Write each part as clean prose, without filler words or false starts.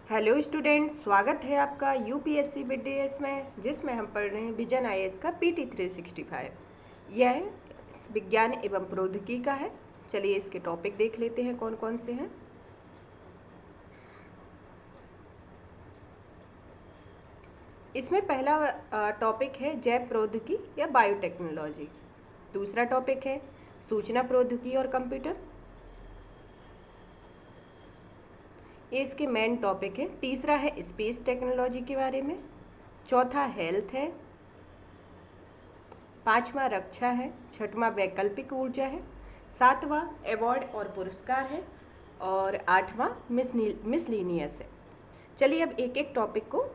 Hello students, स्वागत है आपका यूपीएससी बीडीएस में, जिसमें हम पढ़ रहे हैं विजन आईएएस का पीटी 365। यह विज्ञान एवं प्रौद्योगिकी का है। चलिए इसके टॉपिक देख लेते हैं कौन कौन से हैं। इसमें पहला टॉपिक है जैव प्रौद्योगिकी या बायोटेक्नोलॉजी। दूसरा टॉपिक है सूचना प्रौद्योगिकी और कंप्यूटर, ये इसके मेन टॉपिक है। तीसरा है स्पेस टेक्नोलॉजी के बारे में। चौथा हेल्थ है। पांचवा रक्षा है। छठवां वैकल्पिक ऊर्जा है। सातवां अवार्ड और पुरस्कार है। और आठवां मिसलीनियस है। चलिए अब एक एक टॉपिक को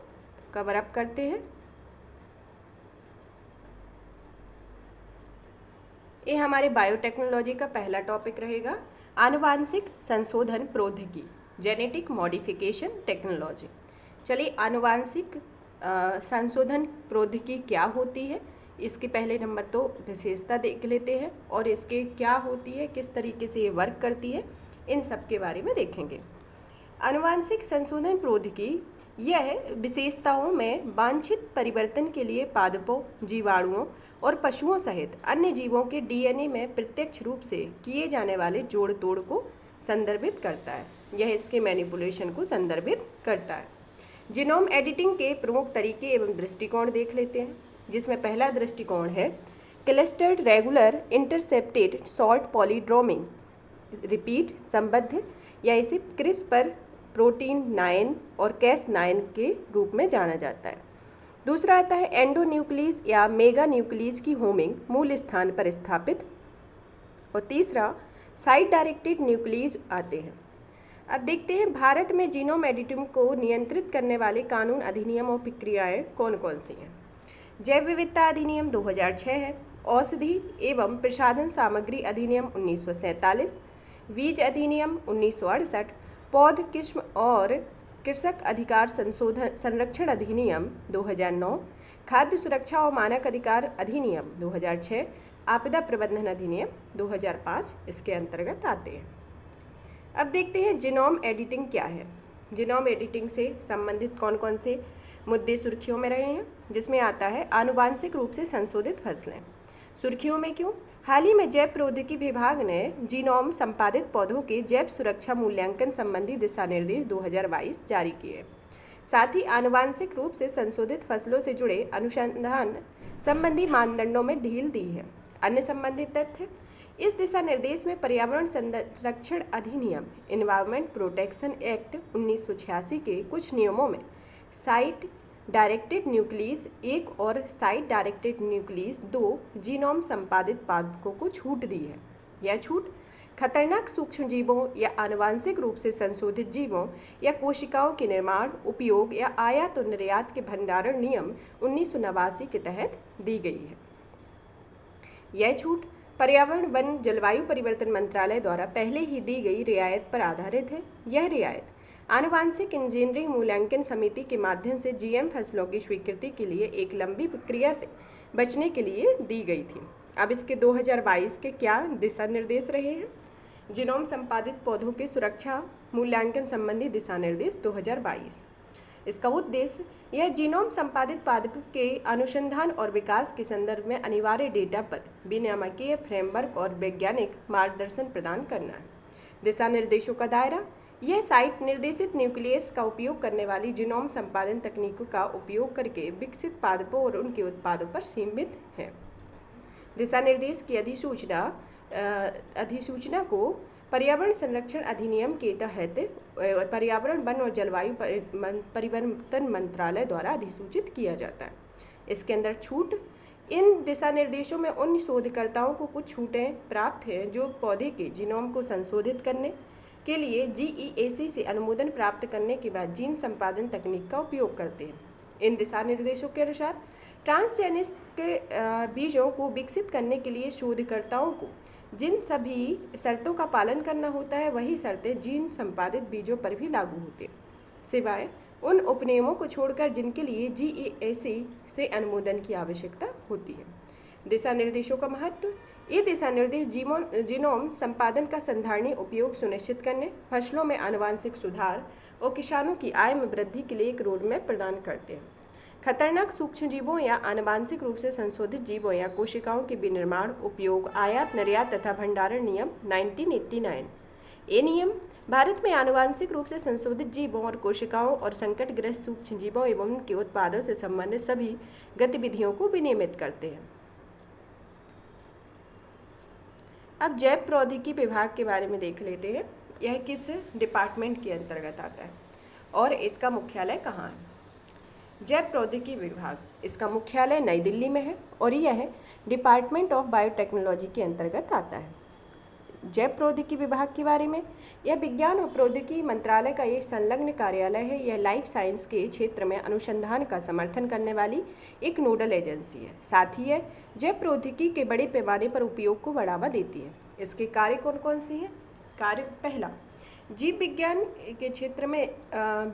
कवर अप करते हैं। ये हमारे बायोटेक्नोलॉजी का पहला टॉपिक रहेगा, आनुवांशिक संशोधन प्रौद्योगिकी, जेनेटिक मॉडिफिकेशन टेक्नोलॉजी। चलिए आनुवांशिक संशोधन प्रौद्योगिकी क्या होती है, इसके पहले नंबर तो विशेषता देख लेते हैं और इसके क्या होती है, किस तरीके से ये वर्क करती है, इन सब के बारे में देखेंगे। आनुवांशिक संशोधन प्रौद्योगिकी यह विशेषताओं में वांछित परिवर्तन के लिए पादपों, जीवाणुओं और पशुओं सहित अन्य जीवों के डीएनए में प्रत्यक्ष रूप से किए जाने वाले जोड़ तोड़ को संदर्भित करता है। यह इसके मैनिपुलेशन को संदर्भित करता है। जीनोम एडिटिंग के प्रमुख तरीके एवं दृष्टिकोण देख लेते हैं, जिसमें पहला दृष्टिकोण है clustered regular intercepted short palindromic repeat संबद्ध, या इसे क्रिस्पर प्रोटीन 9 और कैस 9 के रूप में जाना जाता है। दूसरा आता है एंडोन्यूक्लियस या मेगा न्यूक्लियस की होमिंग मूल स्थान पर स्थापित। और तीसरा साइड डायरेक्टेड न्यूक्लियस आते हैं। अब देखते हैं भारत में जीनोम एडिटिंग को नियंत्रित करने वाले कानून, अधिनियम और प्रक्रियाएं कौन कौन सी हैं। जैव विविधता अधिनियम 2006 है। औषधि एवं प्रसाधन सामग्री अधिनियम 1947, बीज अधिनियम 1968, पौध किस्म और कृषक अधिकार संशोधन संरक्षण अधिनियम 2009, खाद्य सुरक्षा और मानक अधिकार अधिनियम 2006, आपदा प्रबंधन अधिनियम 2005 इसके अंतर्गत आते हैं। अब देखते हैं जीनोम एडिटिंग क्या है। जीनोम एडिटिंग से संबंधित कौन कौन से मुद्दे सुर्खियों में रहे हैं, जिसमें आता है आनुवांशिक रूप से संशोधित फसलें। सुर्खियों में क्यों? हाल ही में जैव प्रौद्योगिकी विभाग ने जीनोम संपादित पौधों के जैव सुरक्षा मूल्यांकन संबंधी दिशा निर्देश 2022 जारी किए। साथ ही आनुवांशिक रूप से संशोधित फसलों से जुड़े अनुसंधान संबंधी मानदंडों में ढील दी है। अन्य संबंधित तथ्य, इस दिशा निर्देश में पर्यावरण संरक्षण अधिनियम एनवायरमेंट प्रोटेक्शन एक्ट 1986 के कुछ नियमों में साइट डायरेक्टेड न्यूक्लियस 1 और साइट डायरेक्टेड न्यूक्लियस 2 जीनोम संपादित पादपों को छूट दी है। यह छूट खतरनाक सूक्ष्म जीवों या आनुवांशिक रूप से संशोधित जीवों या कोशिकाओं के निर्माण, उपयोग या आयात और निर्यात के भंडारण नियम 1989 के तहत दी गई है। यह छूट पर्यावरण, वन, जलवायु परिवर्तन मंत्रालय द्वारा पहले ही दी गई रियायत पर आधारित है। यह रियायत आनुवांशिक इंजीनियरिंग मूल्यांकन समिति के माध्यम से जीएम फसलों की स्वीकृति के लिए एक लंबी प्रक्रिया से बचने के लिए दी गई थी। अब इसके 2022 के क्या दिशा निर्देश रहे हैं? जीनोम संपादित पौधों की सुरक्षा मूल्यांकन संबंधी दिशा निर्देश 2022। इसका उद्देश्य यह जीनोम संपादित पादप के अनुसंधान और विकास के संदर्भ में अनिवार्य डेटा पर विनियामकीय फ्रेमवर्क और वैज्ञानिक मार्गदर्शन प्रदान करना है। दिशा निर्देशों का दायरा, यह साइट निर्देशित न्यूक्लियस का उपयोग करने वाली जीनोम संपादन तकनीकों का उपयोग करके विकसित पादपों और उनके उत्पादों पर सीमित है। दिशा निर्देश की अधिसूचना को पर्यावरण संरक्षण अधिनियम के तहत पर्यावरण, वन और जलवायु परिवर्तन मंत्रालय द्वारा अधिसूचित किया जाता है। इसके अंदर छूट, इन दिशा निर्देशों में उन शोधकर्ताओं को कुछ छूटें प्राप्त हैं जो पौधे के जीनोम को संशोधित करने के लिए जीईएसी से अनुमोदन प्राप्त करने के बाद जीन संपादन तकनीक का उपयोग करते हैं। इन दिशा निर्देशों के अनुसार ट्रांसजेनिक बीजों को विकसित करने के लिए शोधकर्ताओं को जिन सभी शर्तों का पालन करना होता है, वही शर्तें जीन संपादित बीजों पर भी लागू होती हैं, सिवाय उन उपनियमों को छोड़कर जिनके लिए जीईएसी से अनुमोदन की आवश्यकता होती है। दिशा निर्देशों का महत्व, ये दिशा निर्देश जीनोम संपादन का संधारणीय उपयोग सुनिश्चित करने, फसलों में आनुवांशिक सुधार और किसानों की आय में वृद्धि के लिए एक रोड मैप प्रदान करते हैं। खतरनाक सूक्ष्मजीवों या आनुवांशिक रूप से संशोधित जीवों या कोशिकाओं के विनिर्माण, उपयोग, आयात, निर्यात तथा भंडारण नियम 1989। ये नियम भारत में आनुवांशिक रूप से संशोधित जीवों और कोशिकाओं और संकटग्रस्त सूक्ष्मजीवों एवं उनके उत्पादों से संबंधित सभी गतिविधियों को विनियमित करते हैं। अब जैव प्रौद्योगिकी विभाग के बारे में देख लेते हैं। यह किस डिपार्टमेंट के अंतर्गत आता है और इसका मुख्यालय कहाँ है। जैव प्रौद्योगिकी विभाग, इसका मुख्यालय नई दिल्ली में है और यह डिपार्टमेंट ऑफ बायोटेक्नोलॉजी के अंतर्गत आता है। जैव प्रौद्योगिकी विभाग के बारे में, यह विज्ञान और प्रौद्योगिकी मंत्रालय का एक संलग्न कार्यालय है। यह लाइफ साइंस के क्षेत्र में अनुसंधान का समर्थन करने वाली एक नोडल एजेंसी है। साथ ही यह जैव प्रौद्योगिकी के बड़े पैमाने पर उपयोग को बढ़ावा देती है। इसके कार्य कौन कौन से हैं? कार्य पहला, जीव विज्ञान के क्षेत्र में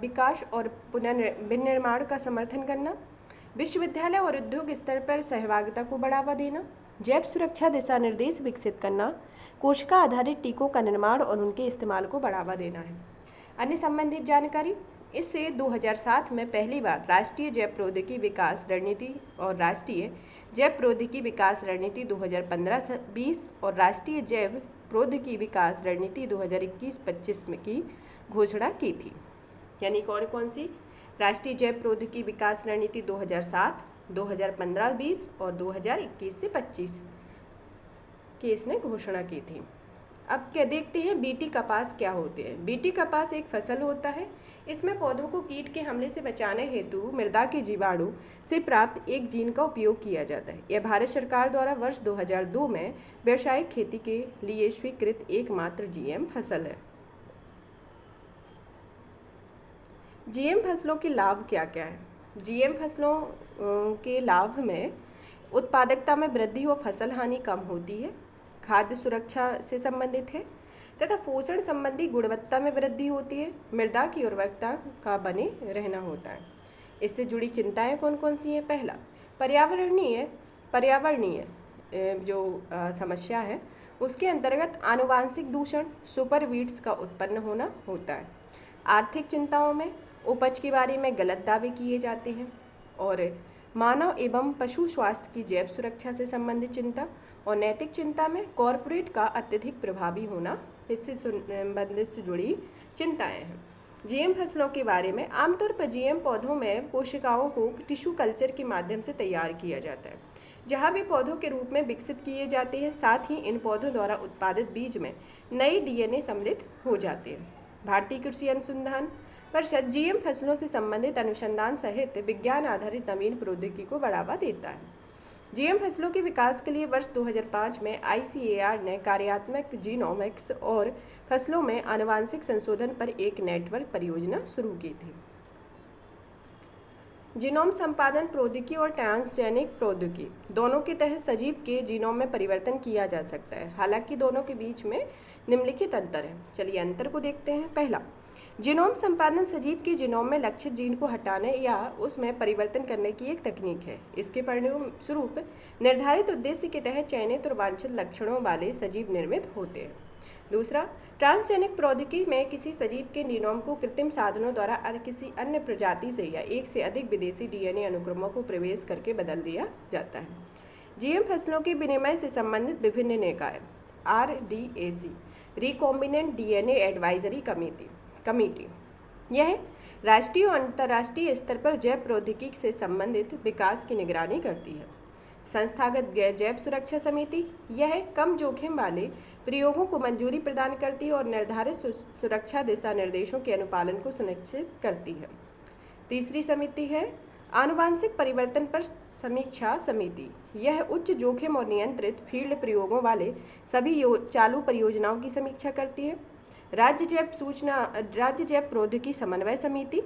विकास और पुनर्विनिर्माण का समर्थन करना, विश्वविद्यालय और उद्योग स्तर पर सहभागिता को बढ़ावा देना, जैव सुरक्षा दिशा निर्देश विकसित करना, कोशिका आधारित टीकों का निर्माण और उनके इस्तेमाल को बढ़ावा देना है। अन्य संबंधित जानकारी, इससे 2007 में पहली बार राष्ट्रीय जैव प्रौद्योगिकी विकास रणनीति और राष्ट्रीय जैव प्रौद्योगिकी विकास रणनीति 2015-20 और राष्ट्रीय जैव प्रौद्योगिकी विकास रणनीति 2021-25 में की घोषणा की थी। यानी कौन कौन सी? राष्ट्रीय जैव प्रौद्योगिकी विकास रणनीति 2007, 2015-20 और 2021 से 25 की इसने घोषणा की थी। अब क्या देखते हैं बीटी कपास क्या होते हैं। बीटी कपास एक फसल होता है। इसमें पौधों को कीट के हमले से बचाने हेतु मृदा के जीवाणु से प्राप्त एक जीन का उपयोग किया जाता है। यह भारत सरकार द्वारा वर्ष 2002 में व्यावसायिक खेती के लिए स्वीकृत एकमात्र जीएम फसल है। जीएम फसलों के लाभ क्या क्या है? जीएम फसलों के लाभ में उत्पादकता में वृद्धि और फसल हानि कम होती है, खाद्य सुरक्षा से संबंधित है तथा पोषण संबंधी गुणवत्ता में वृद्धि होती है, मृदा की उर्वरकता का बने रहना होता है। इससे जुड़ी चिंताएं कौन कौन सी हैं? पहला, पर्यावरणीय जो समस्या है उसके अंतर्गत आनुवांशिक दूषण, सुपर वीड्स का उत्पन्न होना होता है। आर्थिक चिंताओं में उपज के बारे में गलत दावे किए जाते हैं और मानव एवं पशु स्वास्थ्य की जैव सुरक्षा से संबंधित चिंता और नैतिक चिंता में कॉरपोरेट का अत्यधिक प्रभावी होना, इससे संबंधित से जुड़ी चिंताएं हैं। जीएम फसलों के बारे में, आमतौर पर जीएम पौधों में कोशिकाओं को टिश्यू कल्चर के माध्यम से तैयार किया जाता है, जहां वे पौधों के रूप में विकसित किए जाते हैं। साथ ही इन पौधों द्वारा उत्पादित बीज में नए डीएनए सम्मिलित हो जाते हैं। भारतीय कृषि अनुसंधान परिषद जीएम फसलों से संबंधित अनुसंधान सहित विज्ञान आधारित नवीन प्रौद्योगिकी को बढ़ावा देता है। जीएम फसलों के विकास के लिए वर्ष 2005 में ICAR ने कार्यात्मक जीनोमिक्स और फसलों में आनुवांशिक संशोधन पर एक नेटवर्क परियोजना शुरू की थी। जीनोम संपादन प्रौद्योगिकी और ट्रांसजेनिक प्रौद्योगिकी दोनों के तहत सजीव के जीनोम में परिवर्तन किया जा सकता है। हालांकि दोनों के बीच में निम्नलिखित अंतर है। चलिए अंतर को देखते हैं। पहला, जीनोम संपादन सजीव के जीनोम में लक्षित जीन को हटाने या उसमें परिवर्तन करने की एक तकनीक है। इसके परिणाम स्वरूप निर्धारित उद्देश्य के तहत चयनित और वांछित लक्षणों वाले सजीव निर्मित होते हैं। दूसरा, ट्रांसजेनिक प्रौद्योगिकी में किसी सजीव के जीनोम को कृत्रिम साधनों द्वारा किसी अन्य प्रजाति से या एक से अधिक विदेशी डीएनए अनुक्रमों को प्रवेश करके बदल दिया जाता है। जीएम फसलों के विनिमय से संबंधित विभिन्न निकाय, RDAC recombinant DNA advisory committee, यह राष्ट्रीय और अंतर्राष्ट्रीय स्तर पर जैव प्रौद्योगिकी से संबंधित विकास की निगरानी करती है। संस्थागत जैव सुरक्षा समिति, यह कम जोखिम वाले प्रयोगों को मंजूरी प्रदान करती है और निर्धारित सुरक्षा दिशा निर्देशों के अनुपालन को सुनिश्चित करती है। तीसरी समिति है आनुवांशिक परिवर्तन पर समीक्षा समिति, यह उच्च जोखिम और नियंत्रित फील्ड प्रयोगों वाले सभी चालू परियोजनाओं की समीक्षा करती है। राज्य जैव प्रौद्योगिकी समन्वय समिति,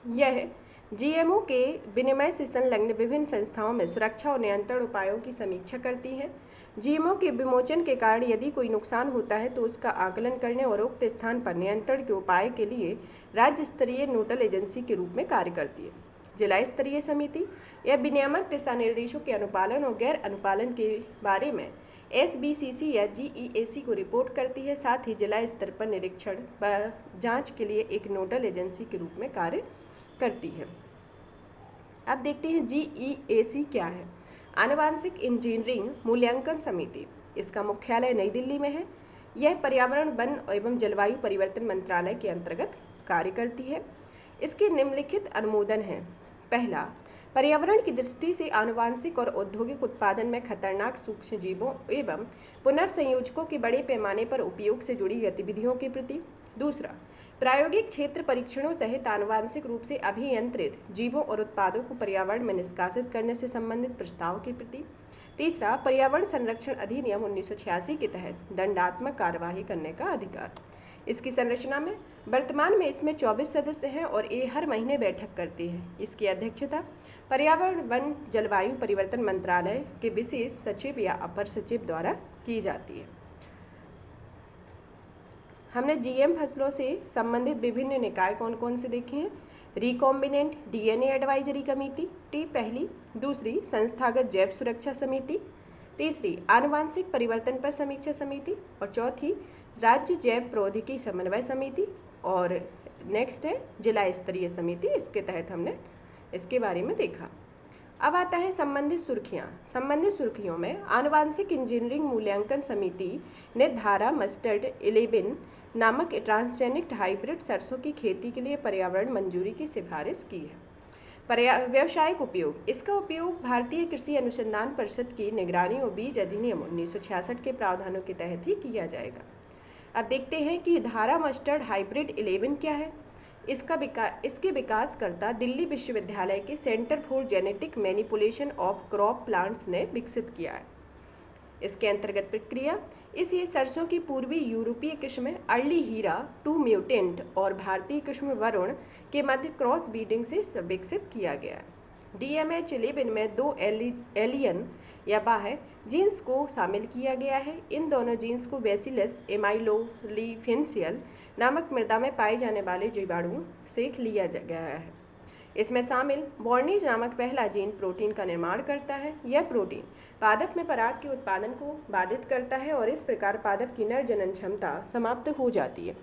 यह जीएमओ के विनिमय से संलग्न विभिन्न संस्थाओं में सुरक्षा और नियंत्रण उपायों की समीक्षा करती है। जीएमओ के विमोचन के कारण यदि कोई नुकसान होता है तो उसका आकलन करने और उक्त स्थान पर नियंत्रण के उपाय के लिए राज्य स्तरीय नोडल एजेंसी के रूप में कार्य करती है। जिला स्तरीय समिति, यह विनियामक दिशा निर्देशों के अनुपालन और गैर अनुपालन के बारे में SBCC या GEAC को रिपोर्ट करती है। साथ ही जिला स्तर पर निरीक्षण व जांच के लिए एक नोडल एजेंसी के रूप में कार्य करती है। अब देखते हैं GEAC क्या है। आनुवांशिक इंजीनियरिंग मूल्यांकन समिति, इसका मुख्यालय नई दिल्ली में है। यह पर्यावरण, वन एवं जलवायु परिवर्तन मंत्रालय के अंतर्गत कार्य करती है। इसके निम्नलिखित अनुमोदन हैं। पहला, पर्यावरण की दृष्टि से आनुवांशिक और औद्योगिक उत्पादन में खतरनाक सूक्ष्म जीवों एवं पुनर्संयोजकों के बड़े पैमाने पर उपयोग से जुड़ी गतिविधियों के प्रति। दूसरा, प्रायोगिक क्षेत्र परीक्षणों सहित आनुवांशिक रूप से अभियंत्रित जीवों और उत्पादों को पर्यावरण में निष्कासित करने से संबंधित प्रस्ताव के प्रति। तीसरा, पर्यावरण संरक्षण अधिनियम 1986 के तहत दंडात्मक कार्यवाही करने का अधिकार। इसकी संरचना में वर्तमान में इसमें 24 सदस्य हैं और ये हर महीने बैठक करती है। इसकी अध्यक्षता पर्यावरण, वन, जलवायु परिवर्तन मंत्रालय के विशेष सचिव या अपर सचिव द्वारा की जाती है। हमने GM फसलों से संबंधित विभिन्न निकाय कौन कौन से देखे हैं। रिकॉम्बिनेंट DNA एडवाइजरी कमेटी पहली, दूसरी संस्थागत जैव सुरक्षा समिति, तीसरी आनुवांशिक परिवर्तन पर समीक्षा समिति और चौथी राज्य जैव प्रौद्योगिकी समन्वय समिति और नेक्स्ट है जिला स्तरीय समिति। इसके तहत हमने इसके बारे में देखा। अब आता है संबंधित सुर्खियाँ। संबंधित सुर्खियों में आनुवांशिक इंजीनियरिंग मूल्यांकन समिति ने धारा मस्टर्ड 11 नामक ट्रांसजेनिक हाइब्रिड सरसों की खेती के लिए पर्यावरण मंजूरी की सिफारिश की है। व्यावसायिक उपयोग, इसका उपयोग भारतीय कृषि अनुसंधान परिषद की निगरानी और बीज अधिनियम 1966 के प्रावधानों के तहत ही किया जाएगा। अब देखते हैं कि धारा मस्टर्ड हाइब्रिड 11 क्या है। इसके विकासकर्ता दिल्ली विश्वविद्यालय के centre for genetic manipulation of crop plants ने विकसित किया है। इसके अंतर्गत प्रक्रिया, इसे सरसों की पूर्वी यूरोपीय किस्म अर्ली हीरा 2 म्यूटेंट और भारतीय किस्म वरुण के मध्य क्रॉस ब्रीडिंग से विकसित किया गया है। DMH11 में 2 एलियन या बाह्य जीन्स को शामिल किया गया है। इन दोनों जीन्स को बैसिलस एमाइलोलिफेंशियल नामक मृदा में पाए जाने वाले जीवाणुओं से लिया गया है। इसमें शामिल बॉर्नीज नामक पहला जीन प्रोटीन का निर्माण करता है। यह प्रोटीन पादप में पराग के उत्पादन को बाधित करता है और इस प्रकार पादप की नर जनन क्षमता समाप्त हो जाती है।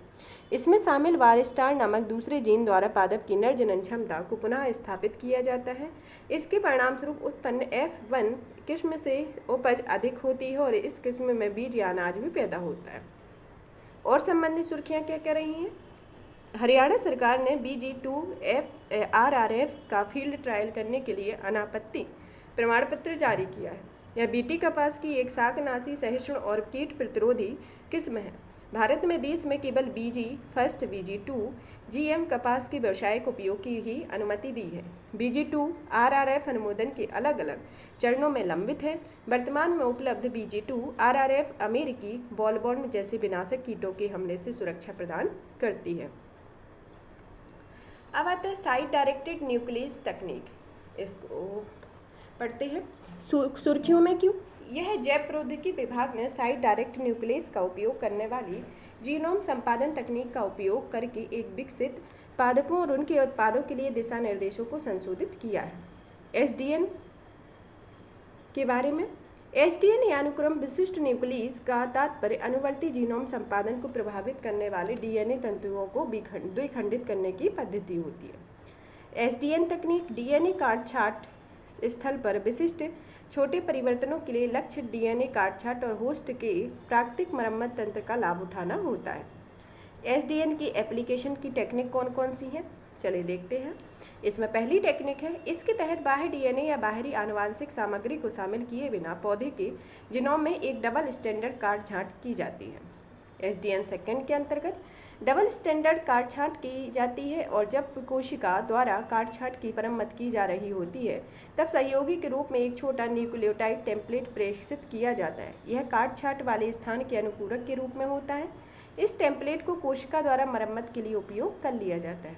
इसमें शामिल वारस्टार नामक दूसरे जीन द्वारा पादप की नर जनन क्षमता को पुनः स्थापित किया जाता है। इसके परिणामस्वरूप उत्पन्न F1 किस्म से उपज अधिक होती है और इस किस्म में बीज या अनाज भी पैदा होता है। और संबंधित सुर्खियाँ क्या कह रही हैं। हरियाणा सरकार ने BG2 RRF का फील्ड ट्रायल करने के लिए अनापत्ति प्रमाण पत्र जारी किया है। यह BT कपास की एक शाकनाशी, सहिष्णु और कीट प्रतिरोधी किस्म है। भारत में देश में केवल BG1 BG2 GM कपास के व्यावसायिक उपयोग की ही अनुमति दी है। BG2 RRF अनुमोदन के अलग अलग चरणों में लंबित है। वर्तमान में उपलब्ध BG2 RRF अमेरिकी बॉलवर्म जैसे विनाशक कीटों के हमले से सुरक्षा प्रदान करती है। अब आता है साइट डायरेक्टेड न्यूक्लियस तकनीक, इसको पढ़ते हैं। सुर्खियों में क्यों। यह जैव प्रौद्योगिकी विभाग ने साइट डायरेक्ट न्यूक्लियस का उपयोग करने वाली जीनोम संपादन तकनीक का उपयोग करके एक विकसित पादपों और उनके उत्पादों के लिए दिशा निर्देशों को संशोधित किया है। SDN के बारे में। SDN या अनुक्रम विशिष्ट न्यूक्लियस का तात्पर्य अनुवर्ती जीनोम संपादन को प्रभावित करने वाले DNA तंतुओं को द्विखंडित करने की पद्धति होती है। SDN तकनीक DNA काट-छांट स्थल पर विशिष्ट छोटे परिवर्तनों के लिए लक्ष्य DNA काट-छांट और होस्ट के प्राकृतिक मरम्मत तंत्र का लाभ उठाना होता है। SDN की एप्लीकेशन की टेक्निक कौन कौन सी है, चलिए देखते हैं। इसमें पहली टेक्निक है, इसके तहत बाह्य DNA या बाहरी आनुवांशिक सामग्री को शामिल किए बिना पौधे के जीनोम में एक डबल स्टैंडर्ड काट-छांट की जाती है। SDN सेकंड के अंतर्गत डबल स्टैंडर्ड काट-छांट की जाती है और जब कोशिका द्वारा काट-छांट की मरम्मत की जा रही होती है तब सहयोगी के रूप में एक छोटा न्यूक्लियोटाइड टेम्पलेट प्रेषित किया जाता है। यह काट-छांट वाले स्थान के अनुपूरक के रूप में होता है। इस टेम्पलेट को कोशिका द्वारा मरम्मत के लिए उपयोग कर लिया जाता है।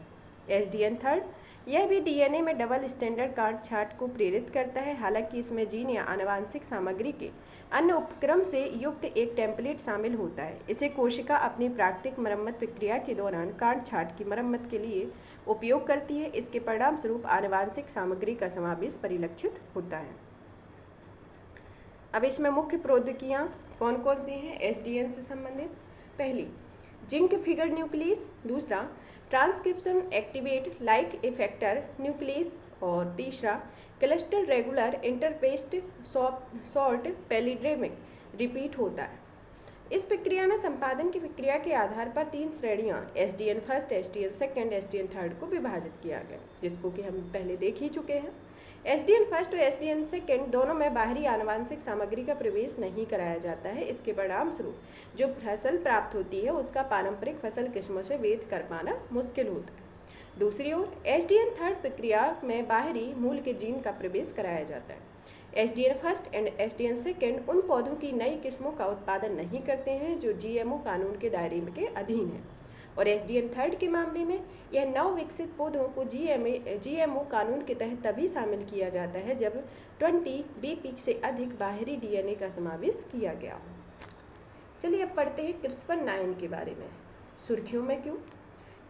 SDN थर्ड, यह भी DNA में डबल स्टैंडर्ड काट-छांट को प्रेरित करता है। हालांकि इसमें जीन या आनुवांशिक सामग्री के अन्य उपक्रम से युक्त एक टेम्पलेट शामिल होता है। इसे कोशिका अपनी प्राकृतिक मरम्मत प्रक्रिया के दौरान काट-छांट की मरम्मत के लिए उपयोग करती है। इसके परिणामस्वरूप आनुवांशिक सामग्री का समावेश परिलक्षित होता है। अब इसमें मुख्य प्रौद्योगिकियाँ कौन कौन सी हैं एसडीएन से संबंधित? पहली, जिंक फिगर न्यूक्लियस। दूसरा, transcription activate like effector nucleus. और तीसरा, क्लस्टर रेगुलर इंटरपेस्ट सॉल्ट पैलिड्रेमिक रिपीट होता है। इस प्रक्रिया में संपादन की प्रक्रिया के आधार पर 3 श्रेणियां SDN first, SDN second, SDN third को विभाजित किया गया, जिसको कि हम पहले देख ही चुके हैं। एसडीएन फर्स्ट और एसडीएन सेकेंड दोनों में बाहरी आनुवांशिक सामग्री का प्रवेश नहीं कराया जाता है। इसके परिणाम स्वरूप जो फसल प्राप्त होती है उसका पारंपरिक फसल किस्मों से भेद कर पाना मुश्किल होता है। दूसरी ओर एसडीएन थर्ड प्रक्रिया में बाहरी मूल के जीन का प्रवेश कराया जाता है। SDN first and SDN second उन पौधों की नई किस्मों का उत्पादन नहीं करते हैं जो जीएमओ कानून के दायरे के अधीन है, और एसडीएन थर्ड के मामले में यह नव विकसित पौधों को जीएमओ कानून के तहत तभी शामिल किया जाता है जब 20 बीपी से अधिक बाहरी डीएनए का समावेश किया गया हो। चलिए अब पढ़ते हैं क्रिस्पर-9 के बारे में। सुर्खियों में क्यों?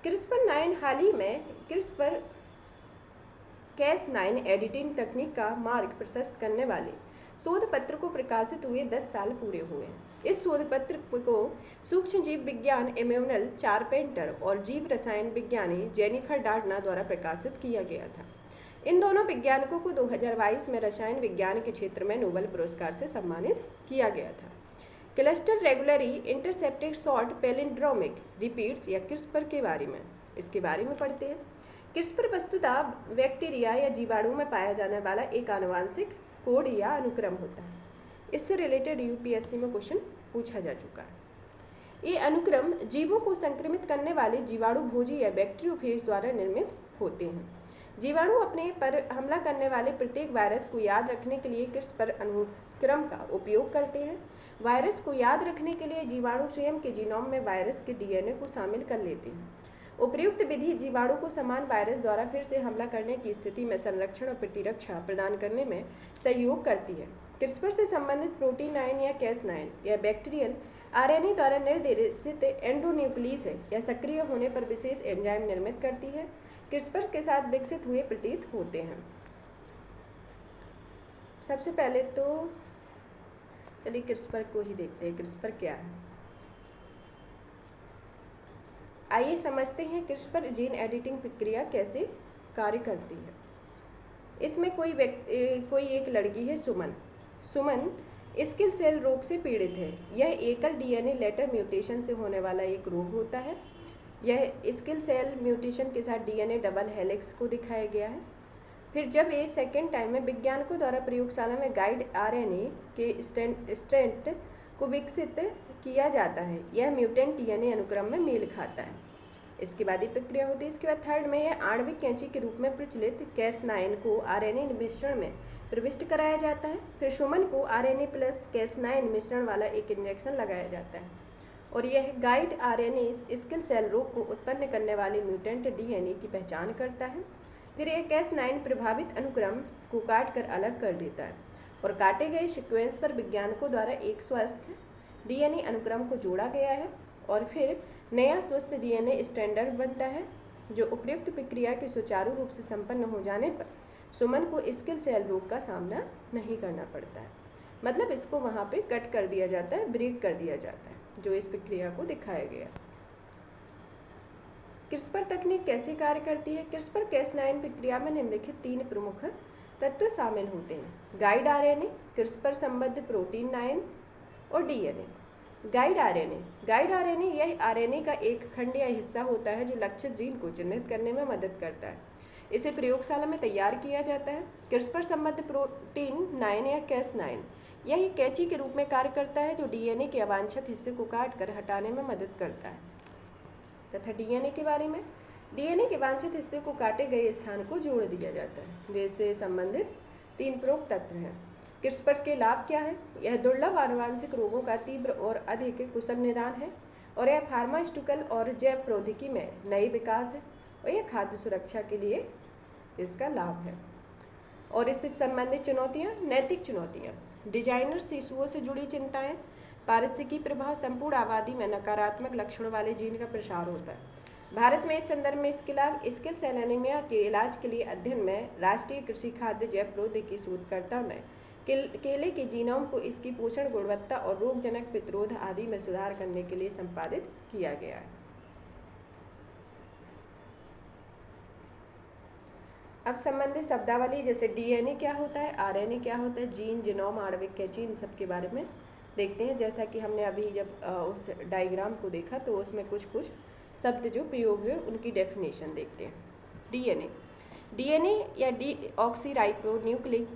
क्रिस्पर-9 हाल ही में क्रिस्पर Cas9 एडिटिंग तकनीक का मार्ग प्रशस्त करने वाले शोध पत्र को प्रकाशित हुए 10 साल पूरे हुए हैं। इस शोध पत्र को सूक्ष्म जीव विज्ञान इमैनुअल चारपेंटर और जीव रसायन विज्ञानी जेनिफर डार्डना द्वारा प्रकाशित किया गया था। इन दोनों वैज्ञानिकों को 2022 में रसायन विज्ञान के क्षेत्र में नोबेल पुरस्कार से सम्मानित किया गया था। Cluster regularly intercepted short palindromic repeats या क्रिस्पर के बारे में, इसके बारे में पढ़ते हैं। क्रिस्पर वस्तुतः बैक्टीरिया या जीवाणु में पाया जाने वाला एक आनुवांशिक कोड या अनुक्रम होता है। इससे रिलेटेड यूपीएससी में क्वेश्चन पूछा जा चुका है। ये अनुक्रम जीवों को संक्रमित करने वाले जीवाणु भोजी या बैक्टीरियोफेज द्वारा निर्मित होते हैं। जीवाणु अपने पर हमला करने वाले प्रत्येक वायरस को याद रखने के लिए क्रिस्पर अनुक्रम का उपयोग करते हैं। वायरस को याद रखने के लिए जीवाणु स्वयं के जीनोम में वायरस के डीएनए को शामिल कर लेते हैं। उपर्युक्त विधि जीवाणु को समान वायरस द्वारा फिर से हमला करने की स्थिति में संरक्षण और प्रतिरक्षा प्रदान करने में सहयोग करती है। क्रिस्पर से संबंधित प्रोटीन 9 या Cas9 या बैक्टीरियल आरएनए द्वारा निर्देशित एंडोन्यूक्लियस है या सक्रिय होने पर विशेष एंजाइम निर्मित करती है। क्रिस्पर के साथ विकसित हुए प्रतीत होते हैं। सबसे पहले तो चलिए क्रिस्पर को ही देखते हैं, क्रिस्पर क्या है। आइए समझते हैं क्रिस्पर जीन एडिटिंग प्रक्रिया कैसे कार्य करती है। इसमें कोई एक लड़की है सुमन। सुमन स्किल सेल रोग से पीड़ित है। यह एकल डीएनए लेटर म्यूटेशन से होने वाला एक रोग होता है। यह स्किल सेल म्यूटेशन के साथ डीएनए डबल हेलिक्स को दिखाया गया है। फिर जब ये सेकेंड टाइम में वैज्ञानिकों द्वारा प्रयोगशाला में गाइड आरएनए के स्ट्रैंड को विकसित किया जाता है, यह म्यूटेंट डीएनए अनुक्रम में मेल खाता है। इसके बाद ये प्रक्रिया होती है। इसके बाद थर्ड में यह आणविक कैंची के रूप में प्रचलित Cas9 को आरएनए मिश्रण में प्रविष्ट कराया जाता है। फिर सुमन को आरएनए प्लस Cas9 मिश्रण वाला एक इंजेक्शन लगाया जाता है और यह गाइड आरएनए स्किल सेल रोग को उत्पन्न करने वाले म्यूटेंट डीएनए की पहचान करता है। फिर यह Cas9 प्रभावित अनुक्रम को काट कर अलग कर देता है और काटे गए सीक्वेंस पर वैज्ञानिकों द्वारा एक स्वस्थ डीएनए अनुक्रम को जोड़ा गया है और फिर नया स्वस्थ डीएनए स्टैंडर्ड बनता है, जो उपयुक्त प्रक्रिया के सुचारू रूप से संपन्न हो जाने पर सुमन को स्किल सेल रोग का सामना नहीं करना पड़ता है। मतलब इसको वहाँ पे कट कर दिया जाता है, ब्रेक कर दिया जाता है, जो इस प्रक्रिया को दिखाया गया। क्रिस्पर तकनीक कैसे कार्य करती है? क्रिस्पर Cas9 प्रक्रिया में निम्नलिखित 3 प्रमुख तत्व शामिल होते हैं: गाइड आरएनए, क्रिस्पर संबद्ध प्रोटीन 9 और डीएनए। गाइड आरएनए यह आरएनए का एक खंड या हिस्सा होता है जो लक्षित जीन को चिन्हित करने में मदद करता है। इसे प्रयोगशाला में तैयार किया जाता है। क्रिस्पर संबद्ध प्रोटीन 9 या Cas9 यह एक कैंची के रूप में कार्य करता है जो डीएनए के अवांछित हिस्से को काट कर हटाने में मदद करता है। तथा डीएनए के बारे में, डीएनए के वांछित हिस्से को काटे गए स्थान को जोड़ दिया जाता है। जैसे संबंधित 3 प्रमुख तत्व हैं। क्रिस्पर के लाभ क्या है? यह दुर्लभ आनुवांशिक रोगों का तीव्र और अधिक कुशल निदान है और यह फार्मास्यूटिकल और जैव प्रौद्योगिकी में नई विकास है और यह खाद्य सुरक्षा के लिए इसका लाभ है। और इससे संबंधित चुनौतियाँ, नैतिक चुनौतियाँ, डिजाइनर शिशुओं से जुड़ी चिंताएं, पारिस्थितिकी प्रभाव, संपूर्ण आबादी में नकारात्मक लक्षणों वाले जीन का प्रसार होता है। भारत में इस संदर्भ में इसके लाभ स्किल सेल एनीमिया के इलाज के लिए अध्ययन में राष्ट्रीय कृषि खाद्य जैव प्रौद्योगिकी शोधकर्ताओं ने केले के जीनोम को इसकी पोषण गुणवत्ता और रोगजनक प्रतिरोध आदि में सुधार करने के लिए संपादित किया गया है। अब संबंधित शब्दावली जैसे डीएनए क्या होता है, आरएनए क्या होता है, जीन, जीनोम, आणविक कैंची, इन सब के बारे में देखते हैं। जैसा कि हमने अभी जब उस डायग्राम को देखा तो उसमें कुछ कुछ शब्द जो प्रयोग हुए उनकी डेफिनेशन देखते हैं। डीएनए या डीऑक्सीराइबोन्यूक्लिक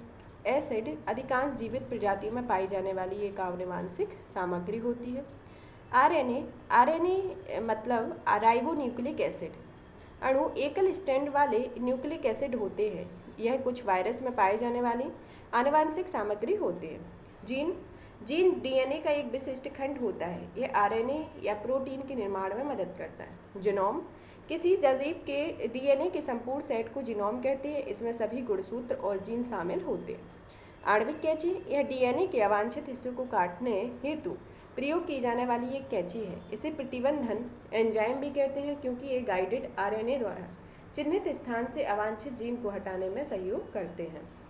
एसिड अधिकांश जीवित प्रजातियों में पाई जाने वाली एक आनुवांशिक सामग्री होती है। आरएनए मतलब राइबोन्यूक्लिक एसिड अणु एकल स्ट्रैंड वाले न्यूक्लिक एसिड होते हैं। यह कुछ वायरस में पाए जाने वाली आनुवांशिक सामग्री होते हैं। जीन डीएनए का एक विशिष्ट खंड होता है। यह आरएनए या प्रोटीन के निर्माण में मदद करता है। जीनोम किसी सजीव के डीएनए के संपूर्ण सेट को जीनोम कहते हैं। इसमें सभी गुणसूत्र और जीन शामिल होते हैं। आणविक कैंची यह डीएनए के अवांछित हिस्सों को काटने हेतु प्रयोग की जाने वाली एक कैंची है। इसे प्रतिबंधन एंजाइम भी कहते हैं क्योंकि ये गाइडेड आरएनए द्वारा चिन्हित स्थान से अवांछित जीन को हटाने में सहयोग करते हैं।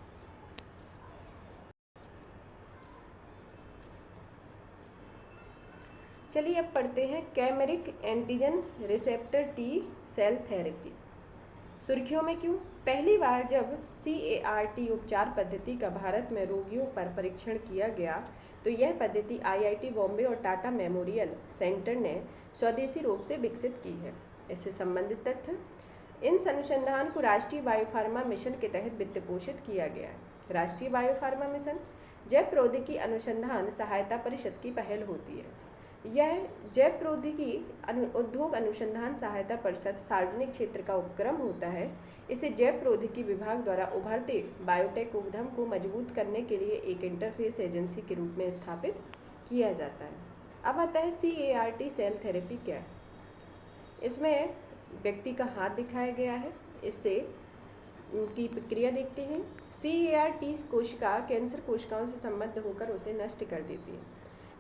चलिए अब पढ़ते हैं chimeric antigen receptor T cell therapy. सुर्खियों में क्यों? पहली बार जब CAR-T उपचार पद्धति का भारत में रोगियों पर परीक्षण किया गया तो यह पद्धति IIT बॉम्बे और टाटा मेमोरियल सेंटर ने स्वदेशी रूप से विकसित की है। इससे संबंधित तथ्य, इन अनुसंधान को राष्ट्रीय बायोफार्मा मिशन के तहत वित्त पोषित किया गया है। राष्ट्रीय बायोफार्मा मिशन जैव प्रौद्योगिकी अनुसंधान सहायता परिषद की पहल होती है। यह जैव प्रौद्योगिकी उद्योग अनुसंधान सहायता परिषद सार्वजनिक क्षेत्र का उपक्रम होता है। इसे जैव प्रौद्योगिकी विभाग द्वारा उभरते बायोटेक उद्यम को मजबूत करने के लिए एक इंटरफेस एजेंसी के रूप में स्थापित किया जाता है। अब आता है CAR-T सेल थेरेपी क्या है। इसमें व्यक्ति का हाथ दिखाया गया है। इससे की प्रक्रिया देखते हैं। CAR-T कोशिका कैंसर कोशिकाओं से संबद्ध होकर उसे नष्ट कर देती है।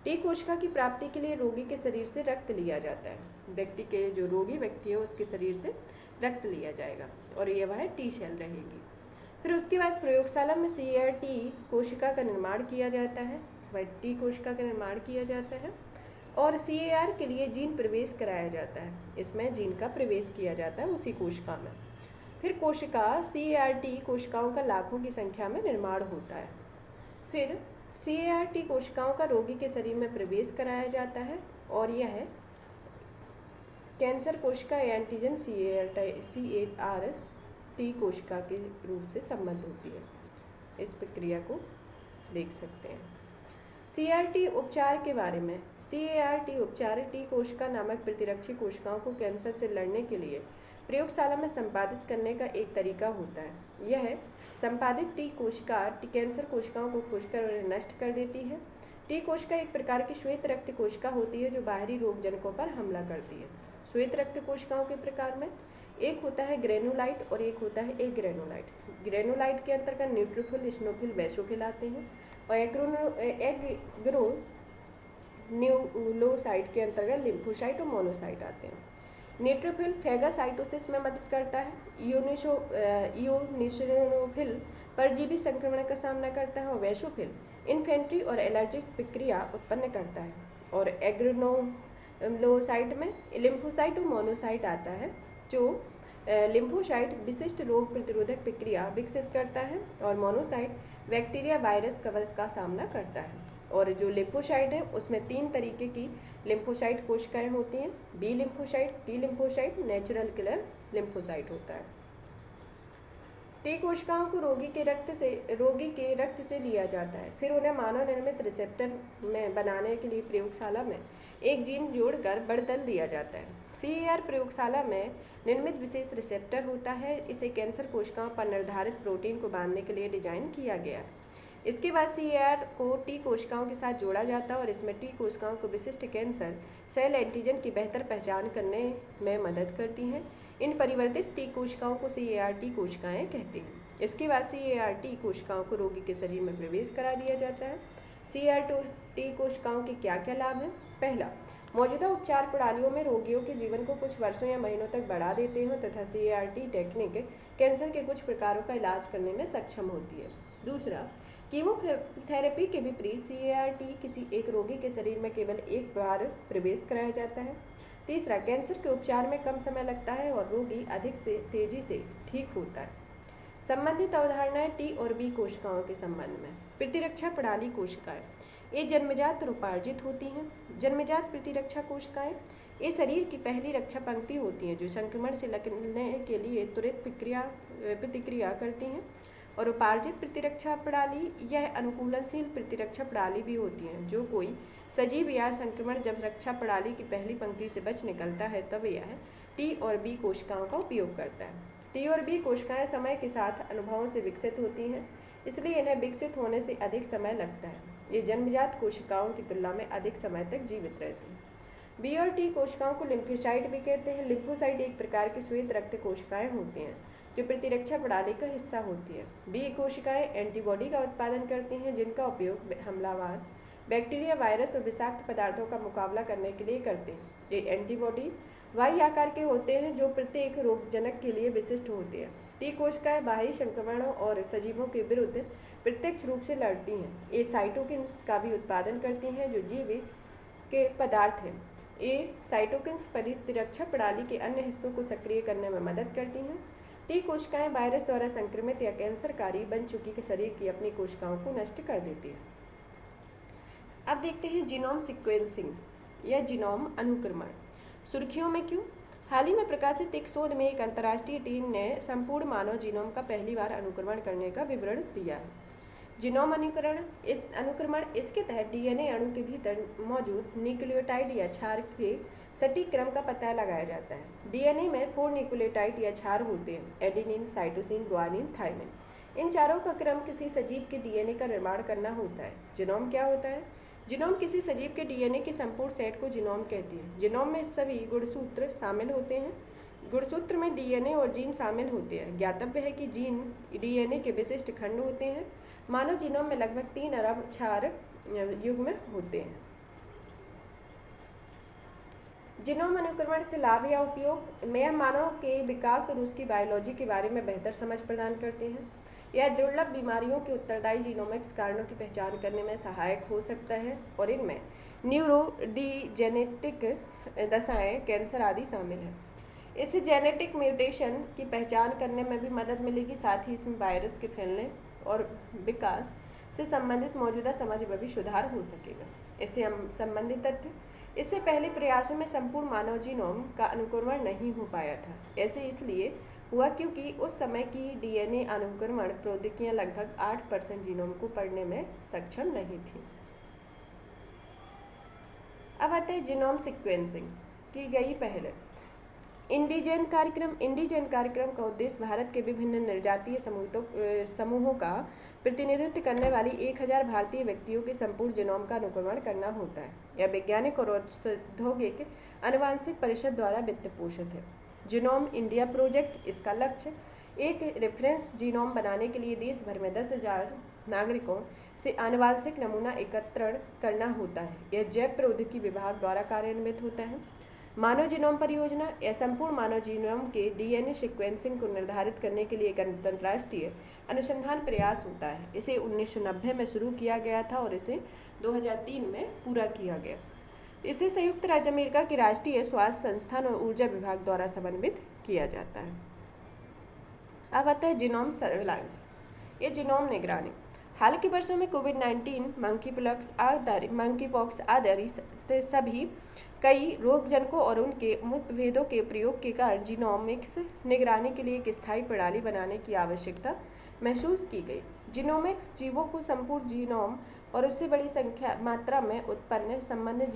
टी कोशिका की प्राप्ति के लिए रोगी के शरीर से रक्त लिया जाता है। व्यक्ति के जो रोगी व्यक्ति है उसके शरीर से रक्त लिया जाएगा और ये वह टी सेल रहेगी। फिर उसके बाद प्रयोगशाला में CAR-T कोशिका का निर्माण किया जाता है। वह टी कोशिका का निर्माण किया जाता है और CAR के लिए जीन प्रवेश कराया जाता है। इसमें जीन का प्रवेश किया जाता है उसी कोशिका में। फिर कोशिका CAR-T कोशिकाओं का लाखों की संख्या में निर्माण होता है। फिर CAR-T कोशिकाओं का रोगी के शरीर में प्रवेश कराया जाता है और यह कैंसर कोशिका एंटीजन CAR-T कोशिका के रूप से संबद्ध होती है। इस प्रक्रिया को देख सकते हैं। CAR-T उपचार के बारे में। CAR-T उपचार टी कोशिका नामक प्रतिरक्षी कोशिकाओं को कैंसर से लड़ने के लिए प्रयोगशाला में संपादित करने का एक तरीका होता है। यह संपादित टी कोशिका कैंसर कोशिकाओं को खोजकर उन्हें नष्ट कर देती है। टी कोशिका एक प्रकार की श्वेत रक्त कोशिका होती है जो बाहरी रोगजनकों पर हमला करती है। श्वेत रक्त कोशिकाओं के प्रकार में एक होता है ग्रेनुलाइट और एक होता है एग्रेनुलाइट। ग्रेनुलाइट के अंतर्गत न्यूट्रोफिल, इस्नोफिल, बेसोफिल आते हैं और एग्रेनुलोसाइट के अंतर्गत लिम्फोसाइट और मोनोसाइट आते हैं। न्यूट्रोफिल फेगोसाइटोसिस में मदद करता है। इयोनिसोफिल परजीवी संक्रमण का सामना करता है और बेसोफिल इन्फेंट्री और एलर्जिक प्रक्रिया उत्पन्न करता है। और एग्रेनुलोसाइट में लिम्फोसाइट और मोनोसाइट आता है जो लिम्फोसाइट विशिष्ट रोग प्रतिरोधक प्रक्रिया विकसित करता है और मोनोसाइट बैक्टीरिया वायरस का सामना करता है। और जो लिम्फोसाइट है उसमें 3 तरीके की लिम्फोसाइट कोशिकाएं होती हैं। B lymphocyte, T lymphocyte, natural killer lymphocyte होता है। टी कोशिकाओं को रोगी के रक्त से लिया जाता है। फिर उन्हें मानव निर्मित रिसेप्टर में बनाने के लिए प्रयोगशाला में एक जीन जोड़कर बदल दिया जाता है। CAR प्रयोगशाला में निर्मित विशेष रिसेप्टर होता है। इसे कैंसर कोशिकाओं पर निर्धारित प्रोटीन को बांधने के लिए डिजाइन किया गया है। इसके बाद CAR को टी कोशिकाओं के साथ जोड़ा जाता है और इसमें टी कोशिकाओं को विशिष्ट कैंसर सेल एंटीजन की बेहतर पहचान करने में मदद करती हैं। इन परिवर्तित टी कोशिकाओं को CAR-T कोशिकाएं कहते हैं। इसके बाद CAR-T कोशिकाओं को रोगी के शरीर में प्रवेश करा दिया जाता है। CAR-T कोशिकाओं के क्या क्या लाभ हैं? पहला, मौजूदा उपचार प्रणालियों में रोगियों के जीवन को कुछ वर्षों या महीनों तक बढ़ा देते हैं तथा CAR-T टेक्निक कैंसर के कुछ प्रकारों का इलाज करने में सक्षम होती है। दूसरा, कीमोथेरेपी के विपरीत CAR-T किसी एक रोगी के शरीर में केवल एक बार प्रवेश कराया जाता है। तीसरा, कैंसर के उपचार में कम समय लगता है और रोगी अधिक से तेजी से ठीक होता है। संबंधित अवधारणाएं T और B कोशिकाओं के संबंध में। प्रतिरक्षा प्रणाली कोशिकाएं ये जन्मजात रूपार्जित होती हैं। जन्मजात प्रतिरक्षा कोशिकाएं ये शरीर की पहली रक्षा पंक्ति होती हैं जो संक्रमण से लड़ने के लिए तुरंत प्रतिक्रिया करती हैं। और उपार्जित प्रतिरक्षा प्रणाली यह अनुकूलनशील प्रतिरक्षा प्रणाली भी होती हैं जो कोई सजीव या संक्रमण जब रक्षा प्रणाली की पहली पंक्ति से बच निकलता है तब यह T और B कोशिकाओं का उपयोग करता है। T और B कोशिकाएं समय के साथ अनुभवों से विकसित होती हैं, इसलिए इन्हें विकसित होने से अधिक समय लगता है। ये जन्मजात कोशिकाओं की तुलना में अधिक समय तक जीवित रहती हैं। B और T कोशिकाओं को लिम्फोसाइट भी कहते हैं। लिम्फोसाइट एक प्रकार की श्वेत रक्त कोशिकाएं होती हैं जो प्रतिरक्षा प्रणाली का हिस्सा होती है। B कोशिकाएं एंटीबॉडी का उत्पादन करती हैं जिनका उपयोग हमलावर बैक्टीरिया, वायरस और विषाक्त पदार्थों का मुकाबला करने के लिए करते हैं। ये एंटीबॉडी वाई आकार के होते हैं जो प्रत्येक रोगजनक के लिए विशिष्ट होते हैं। T कोशिकाएं बाहरी संक्रमणों और सजीवों के विरुद्ध प्रत्यक्ष रूप से लड़ती हैं। ये साइटोकिन्स का भी उत्पादन करती हैं जो जीवित के पदार्थ हैं। ये साइटोकिन्स प्रतिरक्षा प्रणाली के अन्य हिस्सों को सक्रिय करने में मदद करती हैं। T कोशिकाएं वायरस द्वारा संक्रमित या कैंसरकारी बन चुकी के शरीर की अपनी कोशिकाओं को नष्ट कर देती है। अब देखते हैं जीनोम सीक्वेंसिंग या जीनोम अनुक्रमण। सुर्खियों में क्यों? हाल ही में प्रकाशित एक शोध में एक अंतर्राष्ट्रीय टीम ने संपूर्ण मानव जीनोम का पहली बार अनुक्रमण करने का विवरण दिया है। जीनोम अनुक्रमण इसके तहत DNA अणु के भीतर मौजूद न्यूक्लियोटाइड या क्षार के सटीक क्रम का पता लगाया जाता है। DNA में 4 न्यूक्लियोटाइड या क्षार होते हैं: एडेनिन, साइटोसिन, ग्वानिन, थाइमिन। इन चारों का क्रम किसी सजीव के DNA का निर्माण करना होता है। जीनोम क्या होता है? जीनोम किसी सजीव के DNA के संपूर्ण सेट को जीनोम कहते हैं। जीनोम में सभी गुणसूत्र शामिल होते हैं। गुणसूत्र में DNA और जीन शामिल होते हैं। ज्ञातव्य है कि जीन DNA के विशिष्ट खंड होते हैं। मानव जीनोम में लगभग 3 अरब क्षार युग्म होते हैं। जीनोम अनुक्रमण से लाभ या उपयोग में मानव के विकास और उसकी बायोलॉजी के बारे में बेहतर समझ प्रदान करते हैं। यह दुर्लभ बीमारियों के उत्तरदायी जीनोमिक्स कारणों की पहचान करने में सहायक हो सकता है और इनमें न्यूरोडीजेनेटिक दशाएं, कैंसर आदि शामिल हैं। इससे जेनेटिक म्यूटेशन की पहचान करने में भी मदद मिलेगी, साथ ही इसमें वायरस के फैलने और विकास से संबंधित मौजूदा समझ में भी सुधार हो सकेगा। इससे संबंधित तथ्य: इससे पहले प्रयासों में संपूर्ण मानव जीनोम का अनुक्रमण नहीं हो पाया था। ऐसे इसलिए हुआ क्योंकि उस समय की DNA अनुक्रमण प्रौद्योगिकियां लगभग 8% जीनोम को पढ़ने में सक्षम नहीं थी। अब आते हैं जीनोम सीक्वेंसिंग की गई पहल। इंडिजेन कार्यक्रम का उद्देश्य भारत के विभिन्न निर्जातीय समूहों का प्रतिनिधित्व करने वाली 1000 भारतीय व्यक्तियों के संपूर्ण जीनोम का अनुक्रमण करना होता है। यह वैज्ञानिक और औद्योगिक आनुवंशिक परिषद द्वारा वित्त पोषित है। जीनोम इंडिया प्रोजेक्ट, इसका लक्ष्य एक रेफरेंस जीनोम बनाने के लिए देश भर में 10,000 नागरिकों से आनुवंशिक नमूना एकत्रण करना होता है। यह जैव प्रौद्योगिकी विभाग द्वारा कार्यान्वित होता है। मानव जीनोम परियोजना यह संपूर्ण मानव जीनोम के DNA सीक्वेंसिंग को निर्धारित करने के लिए एक अंतर्राष्ट्रीय अनुसंधान प्रयास होता है। इसे 1990 में शुरू किया गया था और इसे 2003 में पूरा किया गया। इसे संयुक्त राज्य अमेरिका के राष्ट्रीय स्वास्थ्य संस्थान और ऊर्जा विभाग द्वारा समन्वित किया जाता है। अब आता है जीनोम सर्वेलांस, ये जीनोम निगरानी। हाल के वर्षों में कोविड-19, मंकीपॉक्स आधारित सभी कई रोगजनकों और उनके भेदों के प्रयोग के कारण जीनोमिक्स निगरानी के लिए एक स्थायी प्रणाली बनाने की आवश्यकता महसूस की गई। जीनोमिक्स जीवों को संपूर्ण जीनोम और उससे बड़ी मात्रा में उत्पन्न संबंधित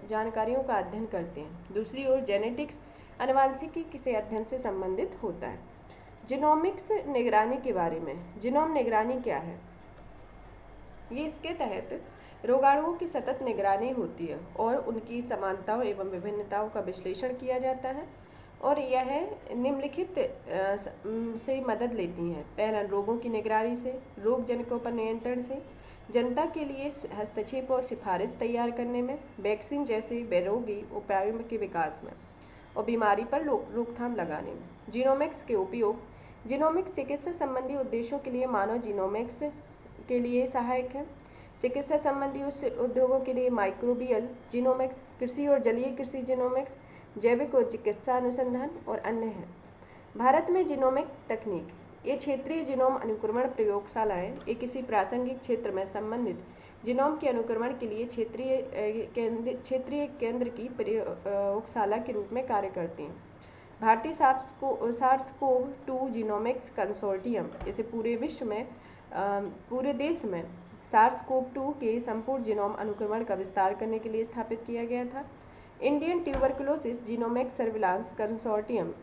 जानकारियों का अध्ययन करते हैं। दूसरी ओर जेनेटिक्स आनुवंशिकी से अध्ययन से संबंधित होता है। जीनोमिक्स निगरानी के बारे में। जीनोम निगरानी क्या है? ये इसके तहत रोगाणुओं की सतत निगरानी होती है और उनकी समानताओं एवं विभिन्नताओं का विश्लेषण किया जाता है और यह निम्नलिखित से मदद लेती हैं। पहला, रोगों की निगरानी से, रोगजनकों पर नियंत्रण से, जनता के लिए हस्तक्षेप और सिफारिश तैयार करने में, वैक्सीन जैसे बेरोगी उपायों के विकास में और बीमारी पर रोकथाम लगाने में। जीनोमिक्स के उपयोग। जीनोमिक्स चिकित्सा संबंधी उद्देश्यों के लिए मानव जीनोमिक्स के लिए सहायक है। चिकित्सा संबंधी उस उद्योगों के लिए माइक्रोबियल जीनोमिक्स, कृषि और जलीय कृषि जीनोमिक्स, जैविक और चिकित्सा अनुसंधान और अन्य हैं। भारत में जीनोमिक तकनीक, ये क्षेत्रीय जीनोम अनुक्रमण प्रयोगशालाएं एक किसी प्रासंगिक क्षेत्र में संबंधित जीनोम के अनुक्रमण के लिए क्षेत्रीय केंद्र की प्रयोगशाला के रूप में कार्य करती हैं। भारतीय SARS-CoV-2 जीनोमिक्स कंसोर्टियम इसे पूरे देश में SARS-CoV-2 के संपूर्ण जीनोम अनुक्रमण का विस्तार करने के लिए स्थापित किया गया था। Indian tuberculosis genomics surveillance consortium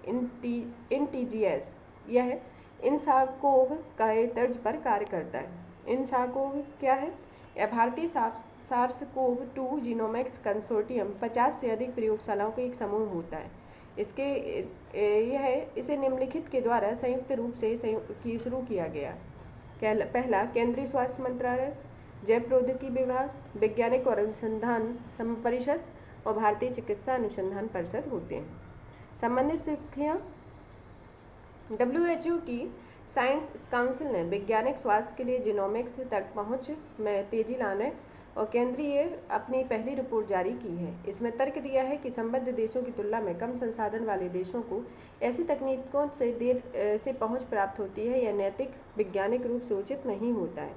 INTGS यह INSACOG के तर्ज पर कार्य करता है। INSACOG क्या है? यह भारतीय SARS-CoV-2 जीनोमिक्स कंसोर्टियम 50 से अधिक प्रयोगशालाओं का एक समूह होता है। इसे निम्नलिखित के द्वारा संयुक्त रूप से शुरू किया गया। पहला, केंद्रीय स्वास्थ्य मंत्रालय, जैव प्रौद्योगिकी विभाग, वैज्ञानिक और अनुसंधान परिषद और भारतीय चिकित्सा अनुसंधान परिषद होते हैं। संबंधित सुर्खियाँ, WHO की साइंस काउंसिल ने वैज्ञानिक स्वास्थ्य के लिए जीनोमिक्स तक पहुँच में तेजी लाने और केंद्रीय अपनी पहली रिपोर्ट जारी की है। इसमें तर्क दिया है कि संबद्ध देशों की तुलना में कम संसाधन वाले देशों को ऐसी तकनीकों से देर से पहुंच प्राप्त होती है। यह नैतिक वैज्ञानिक रूप से उचित नहीं होता है।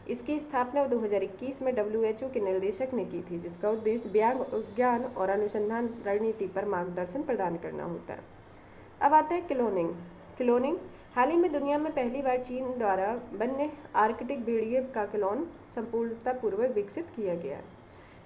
इसकी स्थापना 2021 में WHO के निर्देशक ने की थी, जिसका उद्देश्य विज्ञान और अनुसंधान रणनीति पर मार्गदर्शन प्रदान करना होता है। अब आता है क्लोनिंग। हाल ही में दुनिया में पहली बार चीन द्वारा वन्य आर्कटिक भेड़िए का क्लोन संपूर्णतापूर्वक विकसित किया गया है।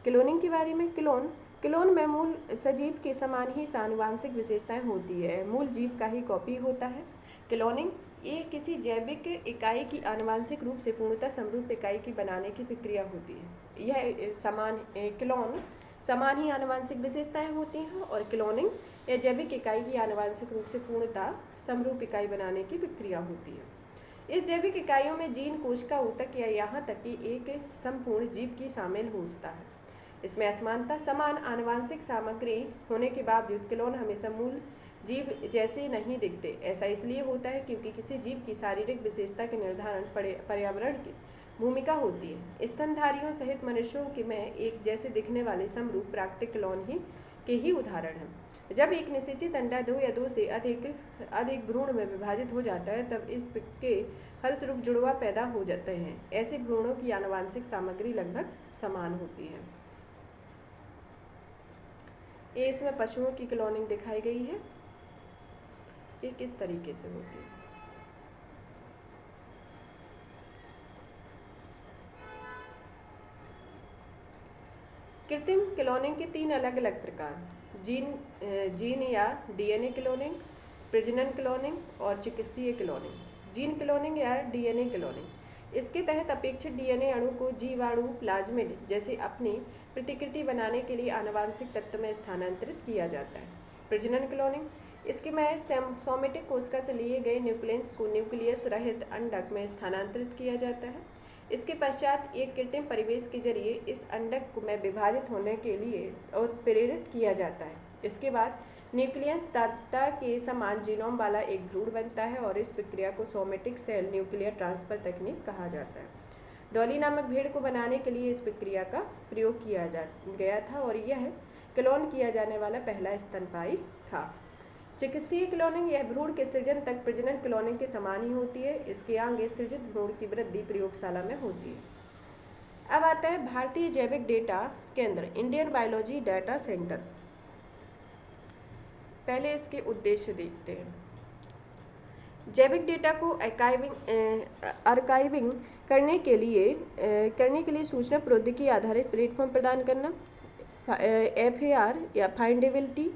क्लोनिंग के बारे में, क्लोन में मूल सजीव के समान ही आनुवांशिक विशेषताएं होती है, मूल जीव का ही कॉपी होता है। क्लोनिंग ये किसी जैविक इकाई की आनुवांशिक रूप से पूर्णतः समरूप इकाई की बनाने की प्रक्रिया होती है। यह क्लोन समान ही आनुवांशिक विशेषताएं होती हैं और क्लोनिंग या जैविक इकाई की आनुवांशिक रूप से पूर्णतः समरूप इकाई बनाने की प्रक्रिया होती है। इस जैविक इकाइयों में जीन, कोशिका ऊतक या यहाँ तक कि एक संपूर्ण जीव की शामिल होता है। इसमें असमानता, समान आनुवांशिक सामग्री होने के बावजूद क्लोन हमेशा मूल जीव जैसे नहीं दिखते। ऐसा इसलिए होता है क्योंकि किसी जीव की शारीरिक विशेषता के निर्धारण पर्यावरण की भूमिका होती है। स्तनधारियों सहित मनुष्यों के में एक जैसे दिखने वाले समरूप प्राकृतिक क्लोन के ही उदाहरण हैं। जब एक निषेचित अंडा 2 या 2 से अधिक भ्रूण में विभाजित हो जाता है, तब इसके फलस्वरूप जुड़वा पैदा हो जाते हैं। ऐसे भ्रूणों की आनुवांशिक सामग्री लगभग समान होती है। ये इसमें पशुओं की क्लोनिंग दिखाई गई है, ये किस तरीके से होती है। कृत्रिम क्लोनिंग के 3 अलग अलग प्रकार, जीन या DNA क्लोनिंग, प्रजनन क्लोनिंग और चिकित्सीय क्लोनिंग। जीन क्लोनिंग या DNA क्लोनिंग, इसके तहत अपेक्षित DNA अणु को जीवाणु प्लाज्मिड जैसे अपनी प्रतिकृति बनाने के लिए आनुवांशिक तत्व में स्थानांतरित किया जाता है। प्रजनन क्लोनिंग, इसके में सोमेटिक कोशिका से लिए गए न्यूक्लियस को न्यूक्लियस रहित अंडक में स्थानांतरित किया जाता है। इसके पश्चात एक कृत्रिम परिवेश के जरिए इस अंडक में विभाजित होने के लिए प्रेरित किया जाता है। इसके बाद न्यूक्लियस दाता के समान जीनोम वाला एक भ्रूण बनता है और इस प्रक्रिया को सोमेटिक सेल न्यूक्लियर ट्रांसफर तकनीक कहा जाता है। डॉली नामक भेड़ को बनाने के लिए इस प्रक्रिया का प्रयोग किया गया था और यह क्लोन किया जाने वाला पहला स्तनपायी था। चिकित्सीय क्लोनिंग, यह भ्रूण के सृजन तक प्रजनन क्लोनिंग के समान ही होती है। इसके आगे सृजित भ्रूण की वृद्धि प्रयोगशाला में होती है। अब आता है भारतीय जैविक डेटा केंद्र, इंडियन बायोलॉजी डाटा सेंटर। पहले इसके उद्देश्य देखते हैं। जैविक डेटा को आर्काइविंग करने के लिए सूचना प्रौद्योगिकी आधारित प्लेटफॉर्म प्रदान करना, FAR या फाइंडेबिलिटी,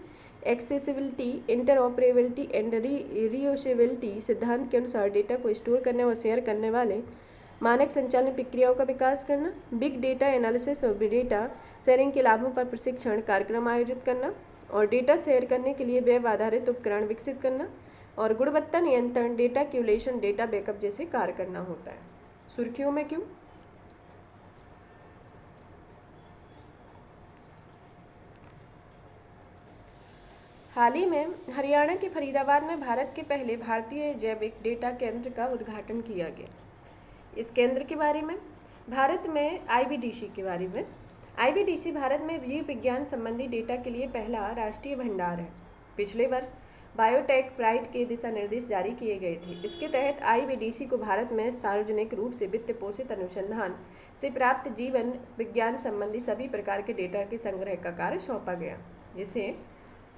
एक्सेसिबिलिटी, इंटरऑपरेबिलिटी एंड रीयूसेबिलिटी सिद्धांत के अनुसार डेटा को स्टोर करने और शेयर करने वाले मानक संचालन प्रक्रियाओं का विकास करना, बिग डेटा एनालिसिस और डेटा शेयरिंग के लाभों पर प्रशिक्षण कार्यक्रम आयोजित करना और डेटा शेयर करने के लिए वेब आधारित उपकरण विकसित करना और गुणवत्ता नियंत्रण, डेटा क्यूलेशन, डेटा बैकअप जैसे कार्य करना होता है। सुर्खियों में क्यों? हाल ही में हरियाणा के फरीदाबाद में भारत के पहले भारतीय जैविक डेटा केंद्र का उद्घाटन किया गया। इस केंद्र के बारे में, भारत में आईवीडीसी के बारे में। आईवीडीसी भारत में जीव विज्ञान संबंधी डेटा के लिए पहला राष्ट्रीय भंडार है। पिछले वर्ष बायोटेक प्राइड के दिशा निर्देश जारी किए गए थे। इसके तहत आईवीडीसी को भारत में सार्वजनिक रूप से वित्त पोषित अनुसंधान से प्राप्त जीवन विज्ञान संबंधी सभी प्रकार के डेटा के संग्रह का कार्य सौंपा गया। इसे